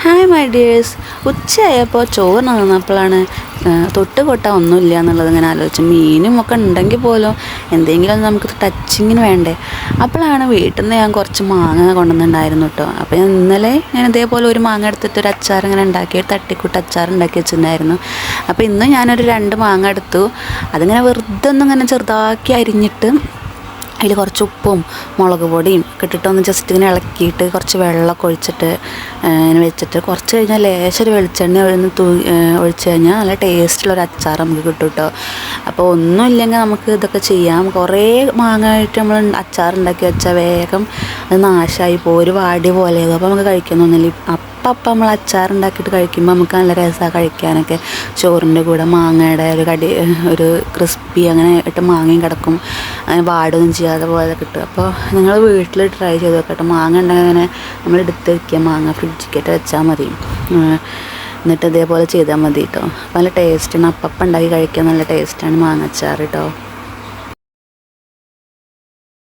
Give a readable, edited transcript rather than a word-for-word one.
Hi my dears. ഉച്ചയായപ്പോൾ ചോറിന് നിന്നപ്പോഴാണ് തൊട്ട് കൊട്ടാൻ ഒന്നുമില്ല എന്നുള്ളത് ഇങ്ങനെ ആലോചിച്ചു. മീനും ഒക്കെ ഉണ്ടെങ്കിൽ പോലും എന്തെങ്കിലും നമുക്ക് ടച്ചിങ്ങിന് വേണ്ടേ. അപ്പോഴാണ് വീട്ടിൽ നിന്ന് ഞാൻ കുറച്ച് മാങ്ങ കൊണ്ടുവന്നിട്ടുണ്ടായിരുന്നു കേട്ടോ. അപ്പോൾ ഇന്നലെ ഞാൻ ഇതേപോലെ ഒരു മാങ്ങ എടുത്തിട്ട് ഒരു അച്ചാർ ഇങ്ങനെ ഉണ്ടാക്കി, ഒരു തട്ടിക്കൂട്ട് അച്ചാർ ഉണ്ടാക്കി വെച്ചിട്ടുണ്ടായിരുന്നു. അപ്പോൾ ഇന്ന് ഞാനൊരു 2 മാങ്ങ എടുത്തു. അതിങ്ങനെ വെറുതെ ഒന്നിങ്ങനെ ചെറുതാക്കി അരിഞ്ഞിട്ട് അതിൽ കുറച്ച് ഉപ്പും മുളക് പൊടിയും ഒക്കെ ഇട്ടിട്ടൊന്ന് ജസ്റ്റ് ഇങ്ങനെ ഇളക്കിയിട്ട് കുറച്ച് വെള്ളമൊക്കെ ഒഴിച്ചിട്ട് ഇങ്ങനെ വെച്ചിട്ട് കുറച്ച് കഴിഞ്ഞാൽ ലേശം വെളിച്ചെണ്ണ ഒഴിച്ച് കഴിഞ്ഞാൽ നല്ല ടേസ്റ്റുള്ളൊരു അച്ചാർ നമുക്ക് കിട്ടും കേട്ടോ. അപ്പോൾ ഒന്നുമില്ലെങ്കിൽ നമുക്ക് ഇതൊക്കെ ചെയ്യാം. കുറേ മാങ്ങായിട്ട് നമ്മൾ അച്ചാർ ഉണ്ടാക്കി വെച്ചാൽ വേഗം അത് നാശമായി പോകും, ഒരു വാടി പോലെയാകും. അപ്പോൾ നമുക്ക് കഴിക്കുന്നൊന്നുമില്ല. അപ്പം നമ്മൾ അച്ചാർ ഉണ്ടാക്കിയിട്ട് കഴിക്കുമ്പോൾ നമുക്ക് നല്ല രസമാണ് കഴിക്കാനൊക്കെ. ചോറിൻ്റെ കൂടെ മാങ്ങയുടെ ഒരു ക്രിസ്പി അങ്ങനെ ഇട്ട് മാങ്ങയും കിടക്കും, അങ്ങനെ വാടൊന്നും ചെയ്യാതെ പോലെ കിട്ടും. അപ്പോൾ നിങ്ങൾ വീട്ടിൽ ട്രൈ ചെയ്ത് നോക്കട്ടെ. മാങ്ങ ഉണ്ടെങ്കിൽ അങ്ങനെ നമ്മൾ എടുത്ത് വയ്ക്കുക, മാങ്ങ ഫ്രിഡ്ജിലേക്കിട്ട് വെച്ചാൽ മതി. എന്നിട്ട് ഇതേപോലെ ചെയ്താൽ മതി കേട്ടോ. അപ്പോൾ നല്ല ടേസ്റ്റാണ്. അപ്പം ഉണ്ടാക്കി കഴിക്കാൻ നല്ല ടേസ്റ്റാണ് മാങ്ങ അച്ചാർ കേട്ടോ.